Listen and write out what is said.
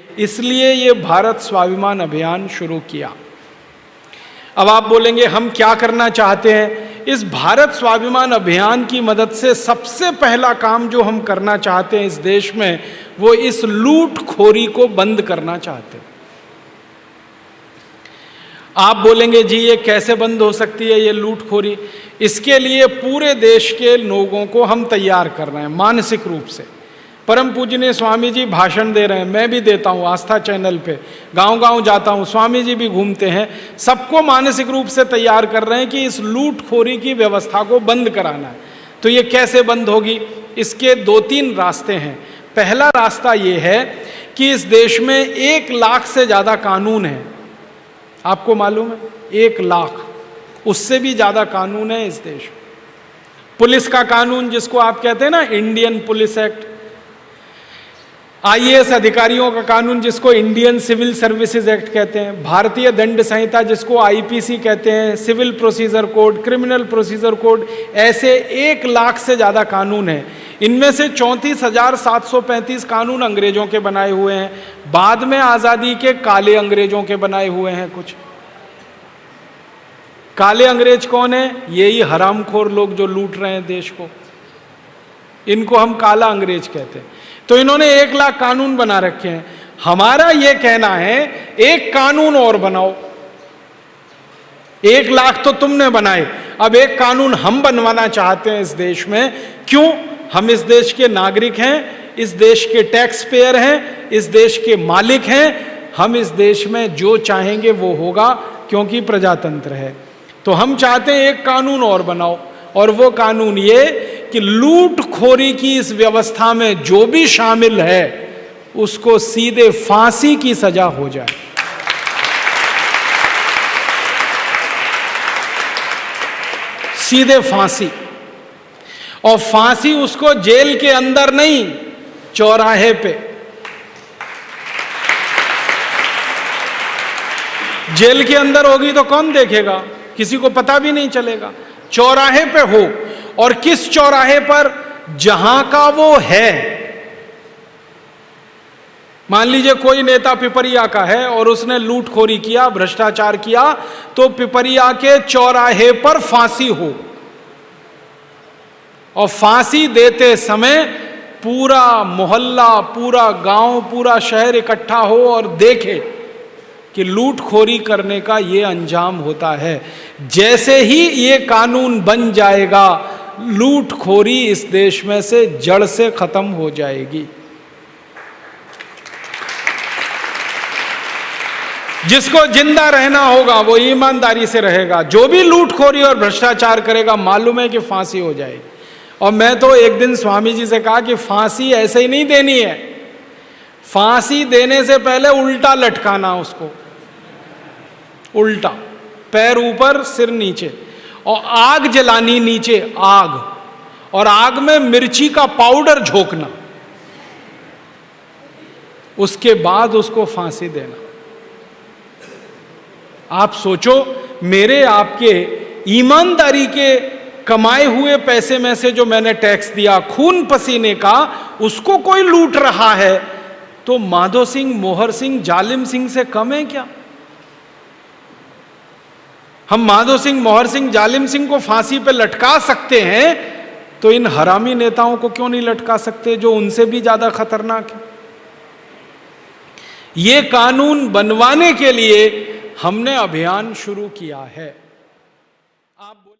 इसलिए ये भारत स्वाभिमान अभियान शुरू किया। अब आप बोलेंगे हम क्या करना चाहते हैं? इस भारत स्वाभिमान अभियान की मदद से सबसे पहला काम जो हम करना चाहते हैं इस देश में, वो इस लूटखोरी को बंद करना चाहते हैं। आप बोलेंगे जी ये कैसे बंद हो सकती है ये लूटखोरी? इसके लिए पूरे देश के लोगों को हम तैयार कर रहे हैं मानसिक रूप से। परम पूजनीय स्वामी जी भाषण दे रहे हैं, मैं भी देता हूँ आस्था चैनल पे, गांव-गांव जाता हूँ, स्वामी जी भी घूमते हैं, सबको मानसिक रूप से तैयार कर रहे हैं कि इस लूटखोरी की व्यवस्था को बंद कराना है। तो ये कैसे बंद होगी? इसके 2-3 रास्ते हैं। पहला रास्ता ये है कि इस देश में 1 लाख से ज़्यादा कानून है। आपको मालूम है 1 लाख, उससे भी ज़्यादा कानून है इस देश में। पुलिस का कानून जिसको आप कहते हैं ना इंडियन पुलिस एक्ट, IAS अधिकारियों का कानून जिसको इंडियन सिविल सर्विसेज एक्ट कहते हैं, भारतीय दंड संहिता जिसको IPC कहते हैं, civil procedure code, criminal procedure code, ऐसे 1 लाख से ज़्यादा कानून हैं। इनमें से 34,735 कानून अंग्रेजों के बनाए हुए हैं, बाद में आज़ादी के काले अंग्रेजों के बनाए हुए हैं कुछ। काले अंग्रेज कौन है? यही हरामखोर लोग जो लूट रहे हैं देश को, इनको हम काला अंग्रेज कहते हैं। तो इन्होंने 1 लाख कानून बना रखे हैं। हमारा यह कहना है एक कानून और बनाओ। 1 लाख तो तुमने बनाए, अब एक कानून हम बनवाना चाहते हैं इस देश में। क्यों? हम इस देश के नागरिक हैं, इस देश के टैक्स पेयर हैं, इस देश के मालिक हैं। हम इस देश में जो चाहेंगे वो होगा, क्योंकि प्रजातंत्र है। तो हम चाहते हैं एक कानून और बनाओ, और वो कानून ये कि लूटखोरी की इस व्यवस्था में जो भी शामिल है उसको सीधे फांसी की सजा हो जाए। सीधे फांसी, और फांसी उसको जेल के अंदर नहीं, चौराहे पे। जेल के अंदर होगी तो कौन देखेगा? किसी को पता भी नहीं चलेगा। चौराहे पे हो, और किस चौराहे पर? जहां का वो है। मान लीजिए कोई नेता पिपरिया का है और उसने लूटखोरी किया, भ्रष्टाचार किया, तो पिपरिया के चौराहे पर फांसी हो, और फांसी देते समय पूरा मोहल्ला, पूरा गांव, पूरा शहर इकट्ठा हो और देखे कि लूटखोरी करने का ये अंजाम होता है। जैसे ही ये कानून बन जाएगा, लूटखोरी इस देश में से जड़ से खत्म हो जाएगी। जिसको जिंदा रहना होगा वो ईमानदारी से रहेगा, जो भी लूटखोरी और भ्रष्टाचार करेगा मालूम है कि फांसी हो जाएगी। और मैं तो एक दिन स्वामी जी से कहा कि फांसी ऐसे ही नहीं देनी है, फांसी देने से पहले उल्टा लटकाना उसको, उल्टा, पैर ऊपर सिर नीचे, और आग जलानी नीचे, आग, और आग में मिर्ची का पाउडर झोंकना, उसके बाद उसको फांसी देना। आप सोचो, मेरे आपके ईमानदारी के कमाए हुए पैसे में से जो मैंने टैक्स दिया, खून पसीने का, उसको कोई लूट रहा है, तो माधो सिंह, मोहर सिंह, जालिम सिंह से कम है क्या? हम माधो सिंह, मोहर सिंह, जालिम सिंह को फांसी पे लटका सकते हैं, तो इन हरामी नेताओं को क्यों नहीं लटका सकते जो उनसे भी ज्यादा खतरनाक है? ये कानून बनवाने के लिए हमने अभियान शुरू किया है। आप